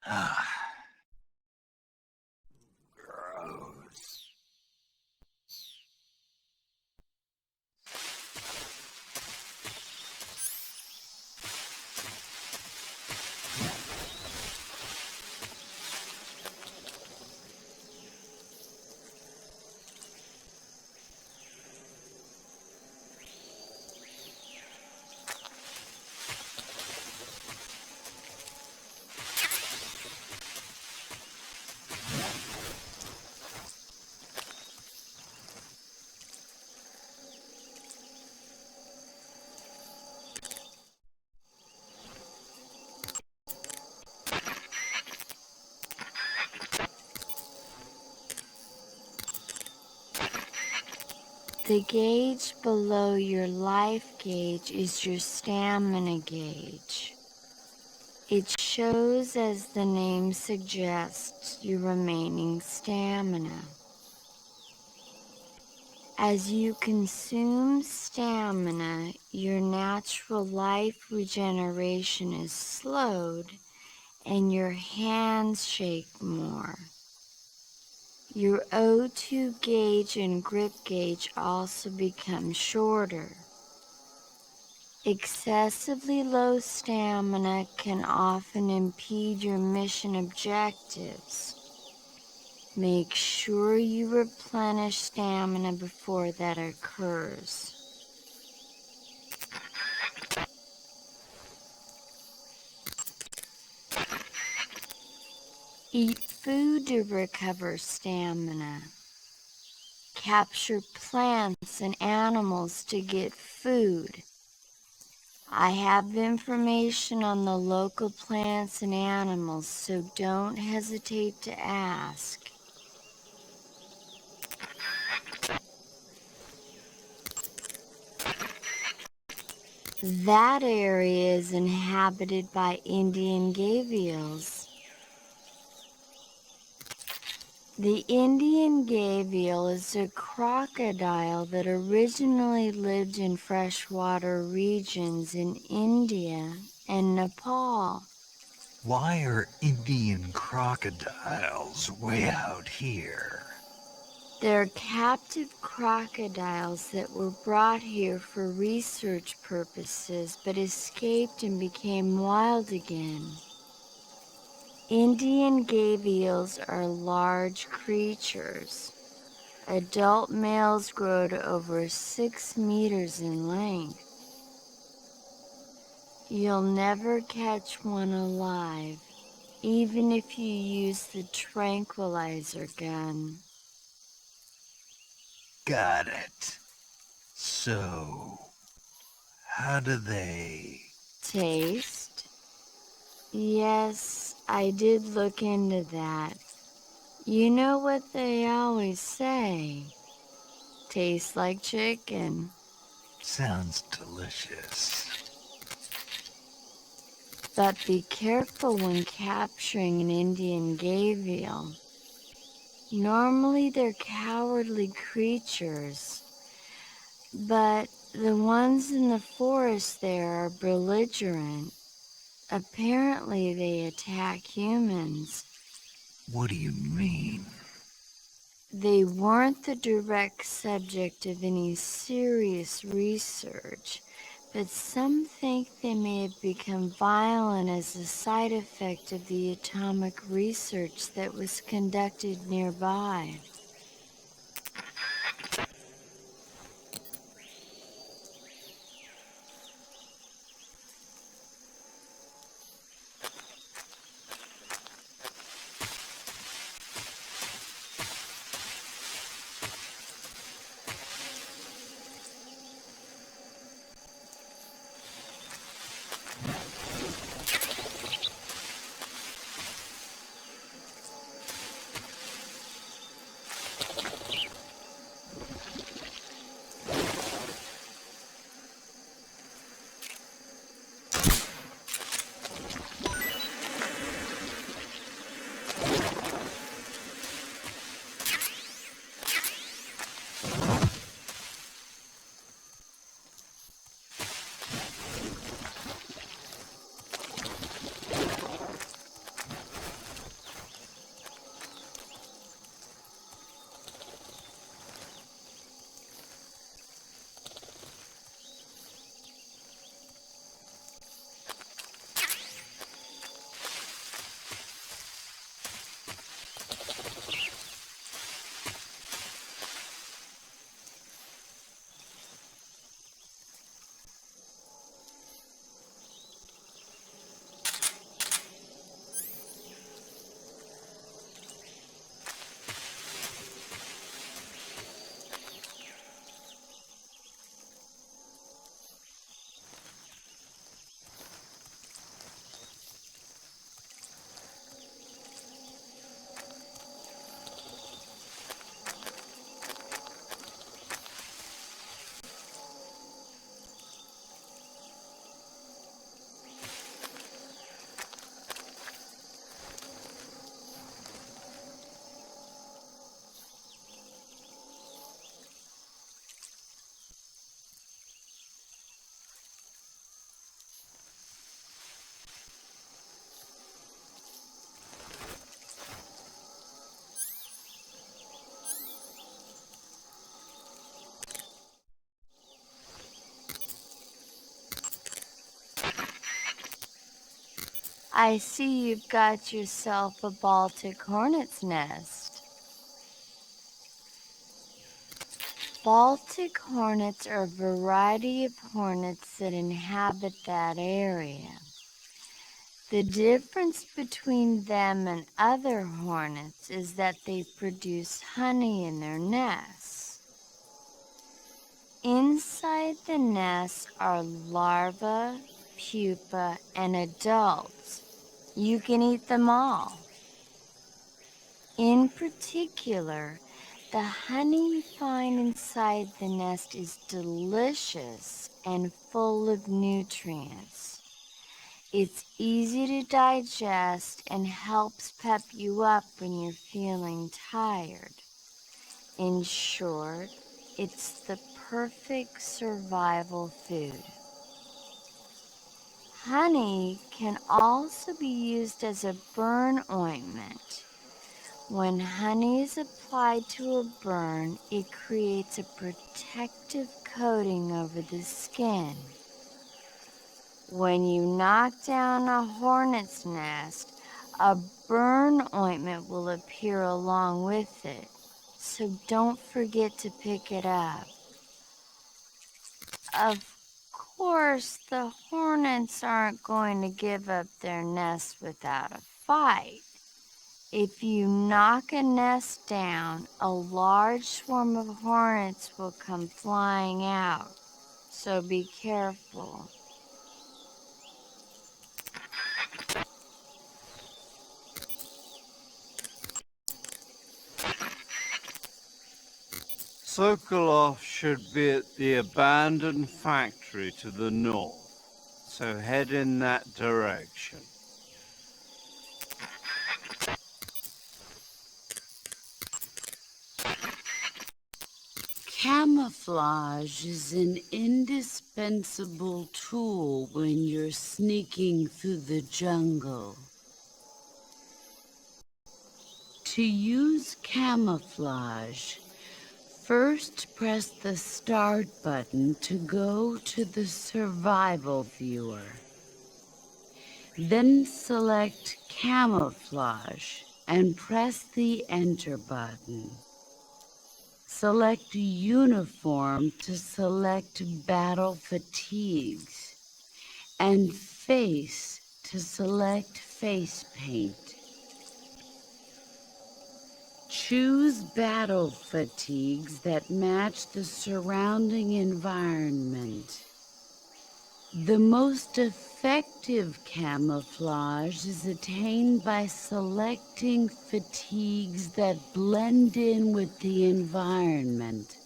Ah, gross. The gauge below your life gauge is your stamina gauge. It shows, as the name suggests, your remaining stamina. As you consume stamina, your natural life regeneration is slowed and your hands shake more. Your O2 gauge and grip gauge also become shorter. Excessively low stamina can often impede your mission objectives. Make sure you replenish stamina before that occurs. Eat food to recover stamina. Capture plants and animals to get food. I have information on the local plants and animals, so don't hesitate to ask. That area is inhabited by Indian Gavials. The Indian Gavial is a crocodile that originally lived in freshwater regions in India and Nepal. Why are Indian crocodiles way out here? They're captive crocodiles that were brought here for research purposes but escaped and became wild again. Indian gavials are large creatures. Adult males grow to over 6 meters in length. You'll never catch one alive, even if you use the tranquilizer gun. Got it. So, how do they... Taste? Yes, I did look into that. You know what they always say. Tastes like chicken. Sounds delicious. But be careful when capturing an Indian gavial. Normally they're cowardly creatures, but the ones in the forest there are belligerent. Apparently they attack humans. What do you mean? They weren't the direct subject of any serious research, but some think they may have become violent as a side effect of the atomic research that was conducted nearby. I see you've got yourself a Baltic hornet's nest. Baltic hornets are a variety of hornets that inhabit that area. The difference between them and other hornets is that they produce honey in their nests. Inside the nest are larvae, pupa, and adults. You can eat them all. In particular, the honey you find inside the nest is delicious and full of nutrients. It's easy to digest and helps pep you up when you're feeling tired. In short, it's the perfect survival food. Honey can also be used as a burn ointment. When honey is applied to a burn, it creates a protective coating over the skin. When you knock down a hornet's nest, a burn ointment will appear along with it, so don't forget to pick it up. Of course, the hornets aren't going to give up their nest without a fight. If you knock a nest down, a large swarm of hornets will come flying out, so be careful. Sokolov should be at the abandoned factory to the north, so head in that direction. Camouflage is an indispensable tool when you're sneaking through the jungle. To use camouflage, first press the Start button to go to the Survival viewer. Then select Camouflage and press the Enter button. Select Uniform to select Battle Fatigues, and Face to select Face Paint. Choose battle fatigues that match the surrounding environment. The most effective camouflage is attained by selecting fatigues that blend in with the environment.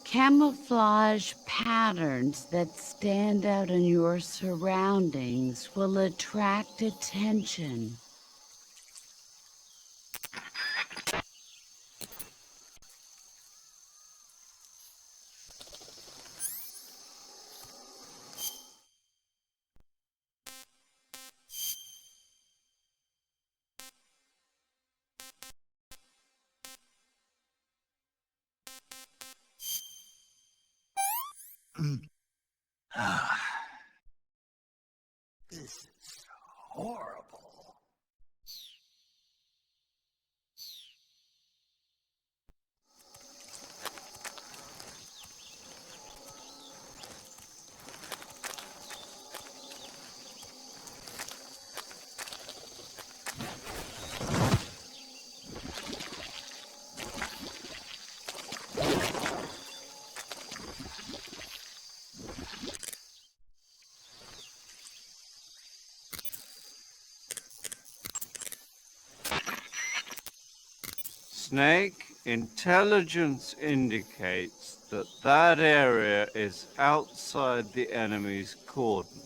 Camouflage patterns that stand out in your surroundings will attract attention. This is horrible. Snake, intelligence indicates that that area is outside the enemy's cordon,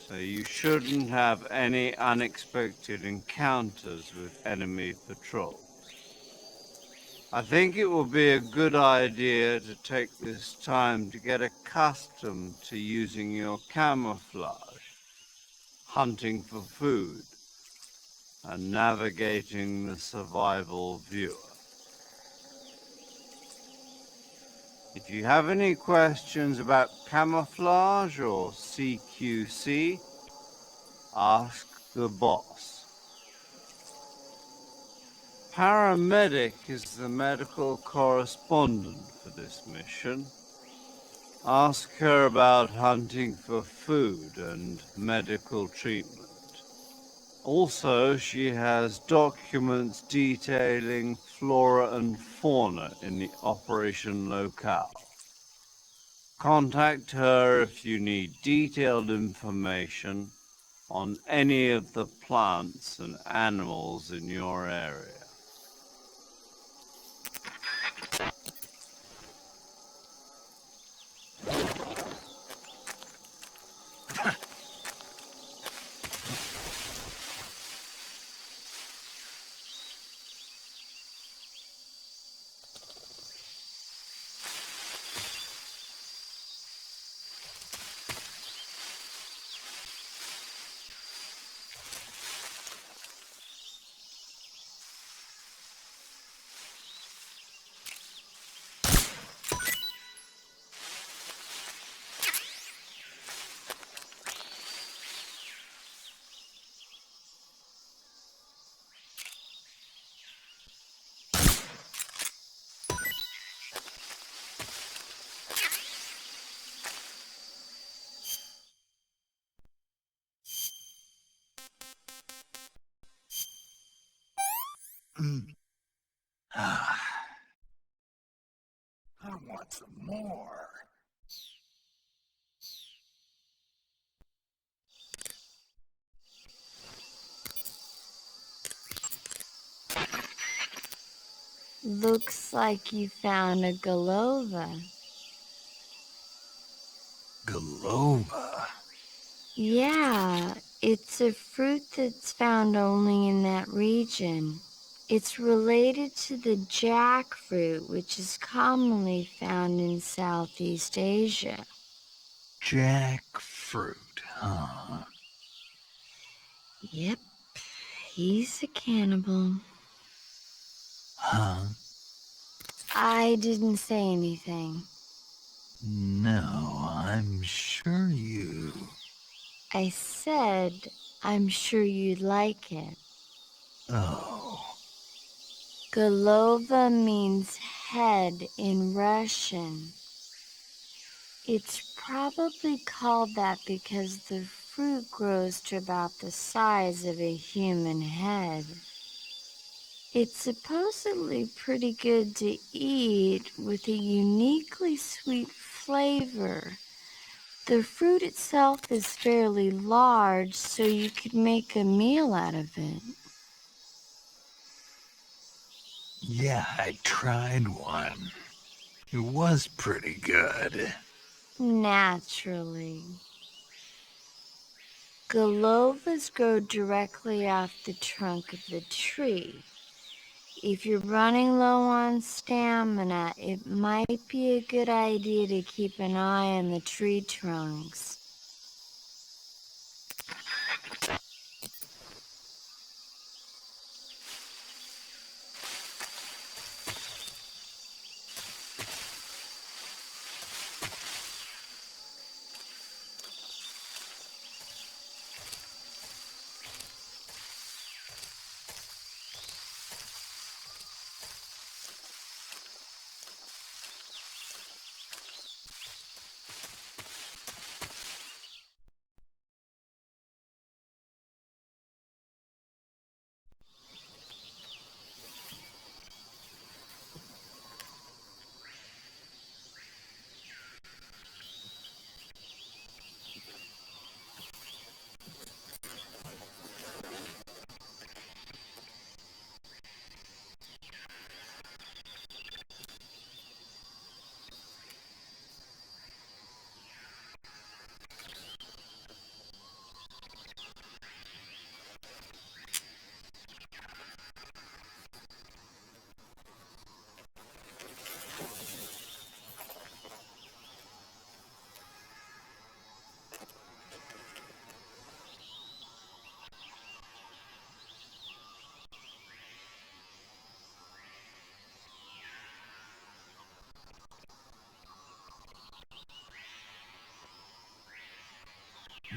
so you shouldn't have any unexpected encounters with enemy patrols. I think it would be a good idea to take this time to get accustomed to using your camouflage, hunting for food, and navigating the survival viewer. If you have any questions about camouflage or CQC, ask the boss. Paramedic is the medical correspondent for this mission. Ask her about hunting for food and medical treatment. Also, she has documents detailing flora and fauna in the operation locale. Contact her if you need detailed information on any of the plants and animals in your area. Ah, I want some more. Looks like you found a galova. Galova? Yeah, it's a fruit that's found only in that region. It's related to the jackfruit, which is commonly found in Southeast Asia. Jackfruit, huh? Yep, he's a cannibal. Huh? I didn't say anything. No, I'm sure you... I said, I'm sure you'd like it. Oh. Golova means head in Russian. It's probably called that because the fruit grows to about the size of a human head. It's supposedly pretty good to eat with a uniquely sweet flavor. The fruit itself is fairly large, so you could make a meal out of it. Yeah, I tried one. It was pretty good. Naturally. Golovas grow directly off the trunk of the tree. If you're running low on stamina, it might be a good idea to keep an eye on the tree trunks.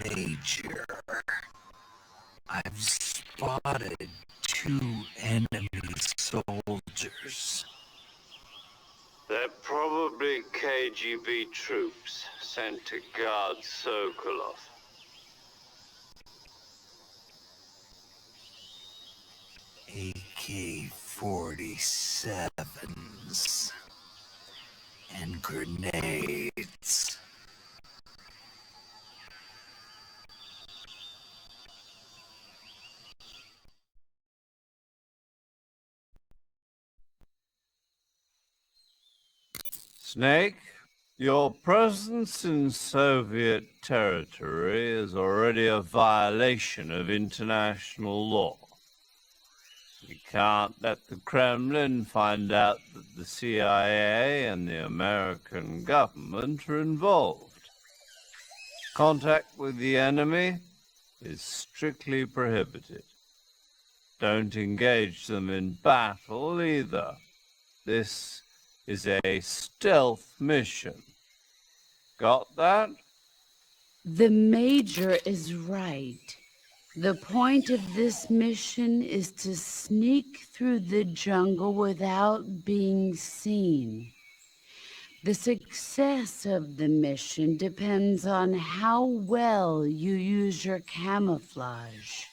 Major, I've spotted 2 enemy soldiers. They're probably KGB troops sent to guard Sokolov. AK-47s and grenades. Snake, your presence in Soviet territory is already a violation of international law. You can't let the Kremlin find out that the CIA and the American government are involved. Contact with the enemy is strictly prohibited. Don't engage them in battle either. This is a stealth mission. Got that? The Major is right. The point of this mission is to sneak through the jungle without being seen. The success of the mission depends on how well you use your camouflage.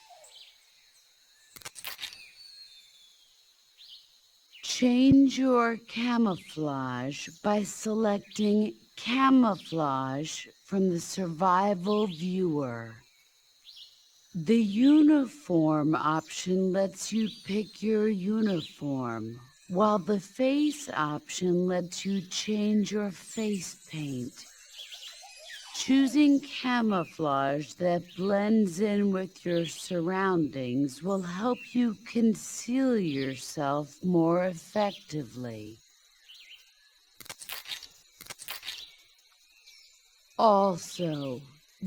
Change your camouflage by selecting Camouflage from the Survival Viewer. The Uniform option lets you pick your uniform, while the Face option lets you change your face paint. Choosing camouflage that blends in with your surroundings will help you conceal yourself more effectively. Also,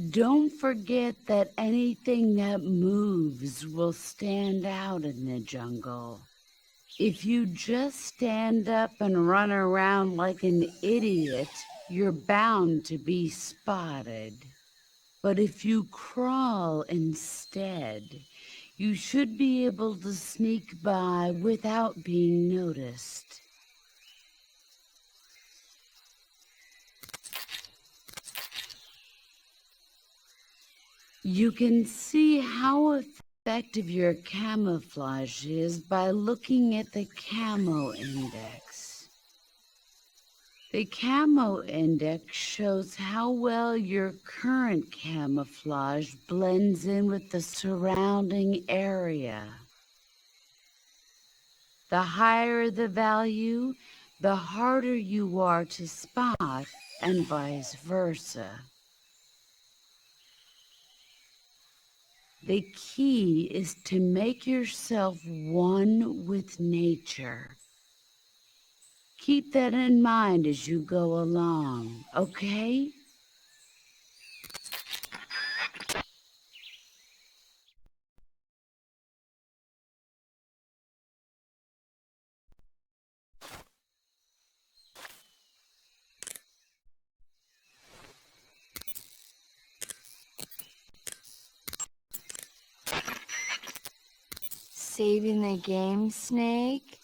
don't forget that anything that moves will stand out in the jungle. If you just stand up and run around like an idiot, you're bound to be spotted. But if you crawl instead, you should be able to sneak by without being noticed. You can see how effective your camouflage is by looking at the camo index. The camo index shows how well your current camouflage blends in with the surrounding area. The higher the value, the harder you are to spot, and vice versa. The key is to make yourself one with nature. Keep that in mind as you go along, okay? Saving the game, Snake?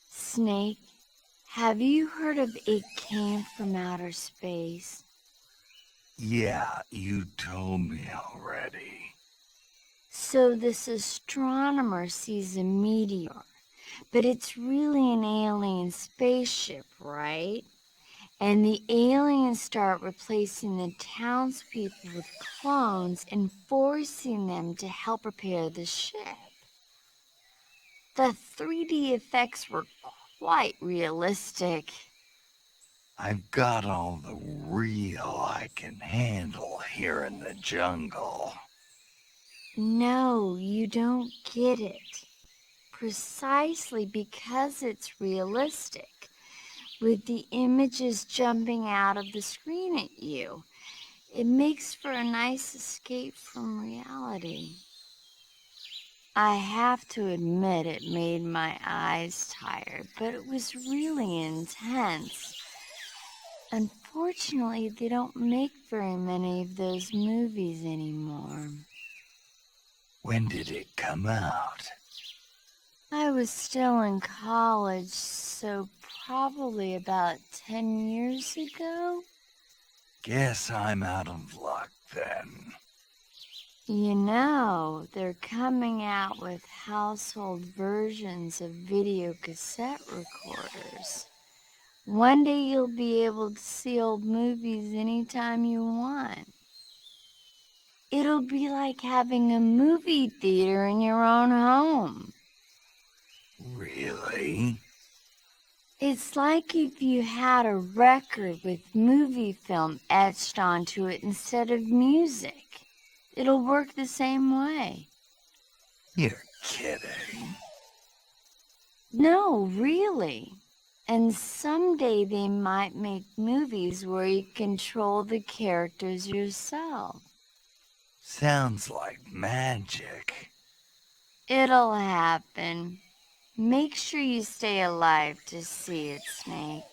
Snake, have you heard of It Came from Outer Space? Yeah, you told me already. So this astronomer sees a meteor, but it's really an alien spaceship, right? And the aliens start replacing the townspeople with clones and forcing them to help repair the ship. The 3D effects were quite realistic. I've got all the real I can handle here in the jungle. No, you don't get it. Precisely because it's realistic, with the images jumping out of the screen at you, it makes for a nice escape from reality. I have to admit it made my eyes tired, but it was really intense. Unfortunately, they don't make very many of those movies anymore. When did it come out? I was still in college, so probably about 10 years ago. Guess I'm out of luck then. You know, they're coming out with household versions of video cassette recorders. One day you'll be able to see old movies anytime you want. It'll be like having a movie theater in your own home. Really? It's like if you had a record with movie film etched onto it instead of music. It'll work the same way. You're kidding. No, really. And someday they might make movies where you control the characters yourself. Sounds like magic. It'll happen. Make sure you stay alive to see it, Snake.